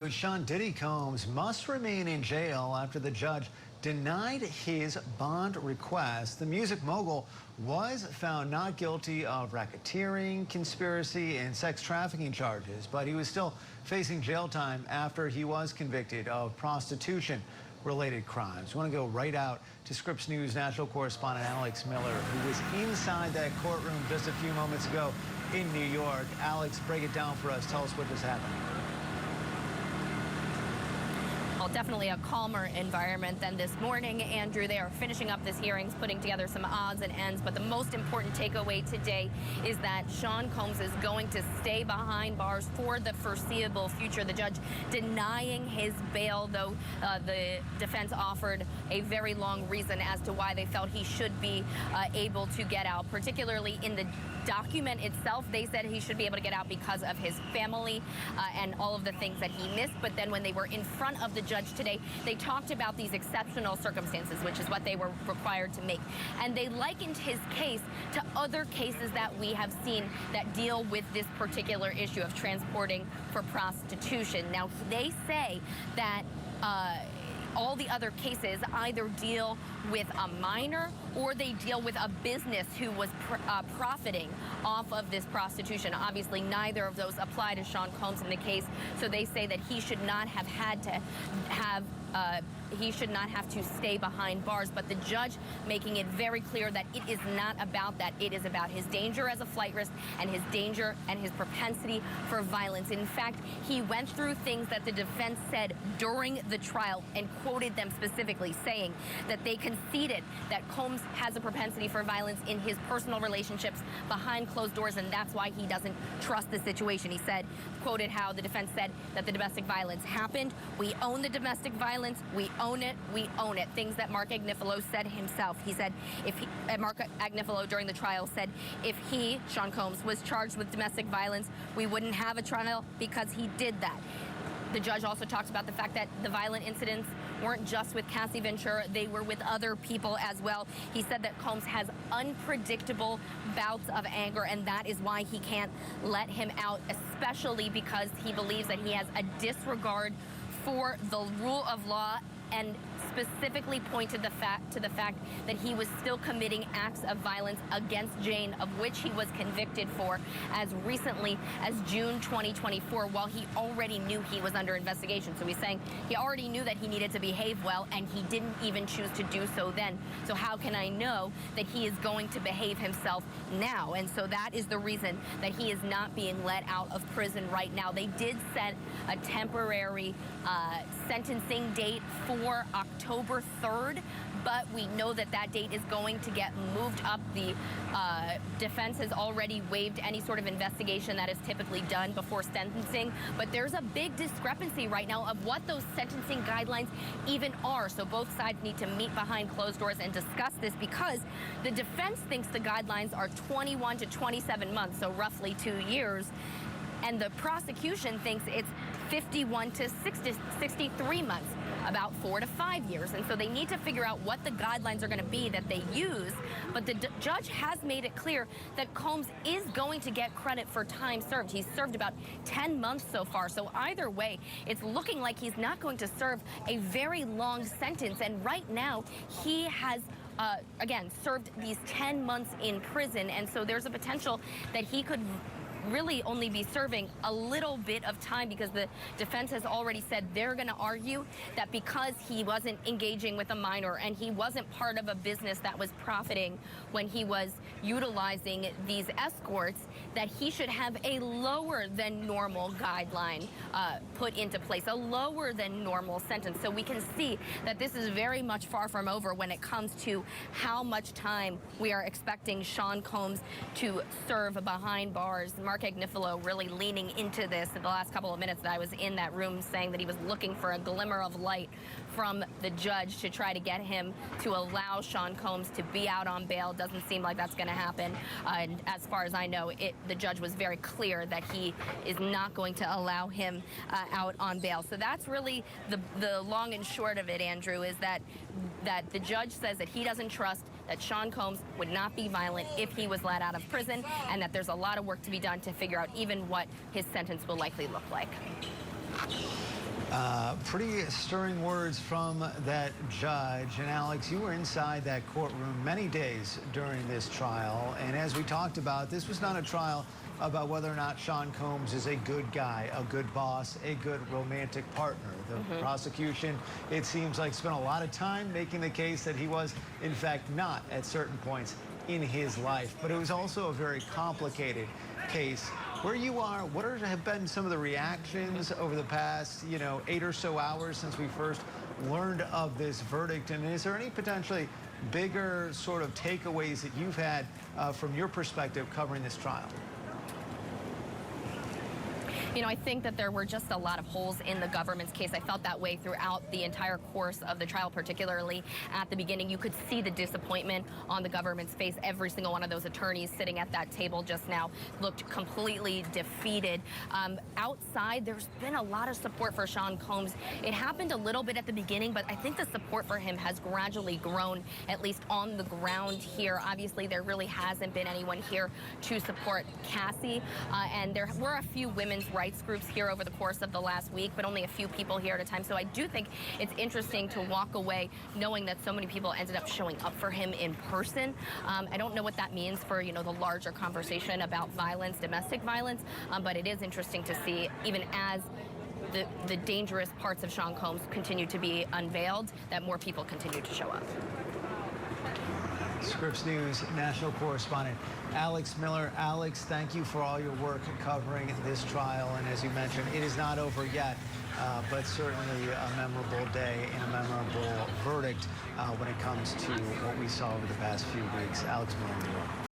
Sean Diddy Combs must remain in jail after the judge denied his bond request. The music mogul was found not guilty of racketeering, conspiracy, and sex trafficking charges, but he was still facing jail time after he was convicted of prostitution-related crimes. We want to go right out to Scripps News national correspondent Alex Miller, who was inside that courtroom just a few moments ago in New York. Alex, break it down for us. Tell us what just happened. Well, definitely a calmer environment than this morning, Andrew. They are finishing up this hearings, putting together some odds and ends. But the most important takeaway today is that Sean Combs is going to stay behind bars for the foreseeable future. The judge denying his bail, though the defense offered a very long reason as to why they felt he should be able to get out, particularly in the document itself. They said he should be able to get out because of his family and all of the things that he missed. But then when they were in front of the judge today, they talked about these exceptional circumstances, which is what they were required to make. And they likened his case to other cases that we have seen that deal with this particular issue of transporting for prostitution. Now, they say that all the other cases either deal with a minor or they deal with a business who was profiting off of this prostitution. Obviously, neither of those apply to Sean Combs in the case, so they say that he should not have had to have he should not have to stay behind bars, but the judge making it very clear that it is not about that. It is about his danger as a flight risk and his danger and his propensity for violence. In fact, he went through things that the defense said during the trial and quoted them specifically, saying that they conceded that Combs has a propensity for violence in his personal relationships behind closed doors, and that's why he doesn't trust the situation. He said, quoted how the defense said that the domestic violence happened. We own the domestic violence. We own it. We own it. Things that Mark Agnifilo said himself. He said, Mark Agnifilo during the trial said, if he, Sean Combs, was charged with domestic violence, we wouldn't have a trial because he did that. The judge also talks about the fact that the violent incidents weren't just with Cassie Ventura, they were with other people as well. He said that Combs has unpredictable bouts of anger, and that is why he can't let him out, especially because he believes that he has a disregard for the rule of law, and specifically pointed to the fact that he was still committing acts of violence against Jane, of which he was convicted for as recently as June 2024, while he already knew he was under investigation. So he's saying he already knew that he needed to behave well, and he didn't even choose to do so then. So how can I know that he is going to behave himself now? And so that is the reason that he is not being let out of prison right now. They did set a temporary sentencing date for October 3rd, but we know that that date is going to get moved up. The defense has already waived any sort of investigation that is typically done before sentencing, but there's a big discrepancy right now of what those sentencing guidelines even are. So both sides need to meet behind closed doors and discuss this, because the defense thinks the guidelines are 21 to 27 months, so roughly 2 years, and the prosecution thinks it's 51 to 63 months, about 4 to 5 years. And so they need to figure out what the guidelines are going to be that they use. But the judge has made it clear that Combs is going to get credit for time served. He's served about 10 months so far. So either way, it's looking like he's not going to serve a very long sentence. And right now, he has again, served these 10 months in prison. And so there's a potential that he could really only be serving a little bit of time, because the defense has already said they're going to argue that because he wasn't engaging with a minor and he wasn't part of a business that was profiting when he was utilizing these escorts, that he should have a lower than normal guideline put into place, a lower than normal sentence. So we can see that this is very much far from over when it comes to how much time we are expecting Sean Combs to serve behind bars. Mark Agnifilo really leaning into this in the last couple of minutes that I was in that room, saying that he was looking for a glimmer of light from the judge to try to get him to allow Sean Combs to be out on bail. Doesn't seem like that's going to happen. And as far as I know, the judge was very clear that he is not going to allow him out on bail. So that's really the long and short of it, Andrew, is that the judge says that he doesn't trust that Sean Combs would not be violent if he was let out of prison, and that there's a lot of work to be done to figure out even what his sentence will likely look like. Pretty stirring words from that judge. And Alex, you were inside that courtroom many days during this trial. And as we talked about, this was not a trial about whether or not Sean Combs is a good guy, a good boss, a good romantic partner. The prosecution, it seems like, spent a lot of time making the case that he was, in fact, not at certain points in his life. But it was also a very complicated case. Where you are, what have been some of the reactions over the past, 8 or so hours since we first learned of this verdict? And is there any potentially bigger sort of takeaways that you've had from your perspective covering this trial? I think that there were just a lot of holes in the government's case. I felt that way throughout the entire course of the trial, particularly at the beginning. You could see the disappointment on the government's face. Every single one of those attorneys sitting at that table just now looked completely defeated. Outside, there's been a lot of support for Sean Combs. It happened a little bit at the beginning, but I think the support for him has gradually grown, at least on the ground here. Obviously, there really hasn't been anyone here to support Cassie, and there were a few women's rights groups here over the course of the last week, but only a few people here at a time. So I do think it's interesting to walk away knowing that so many people ended up showing up for him in person. I don't know what that means for, the larger conversation about violence, domestic violence, but it is interesting to see, even as the dangerous parts of Sean Combs continue to be unveiled, that more people continue to show up. Scripps News national correspondent Alex Miller. Alex, thank you for all your work covering this trial. And as you mentioned, it is not over yet, but certainly a memorable day and a memorable verdict when it comes to what we saw over the past few weeks. Alex Miller, New York.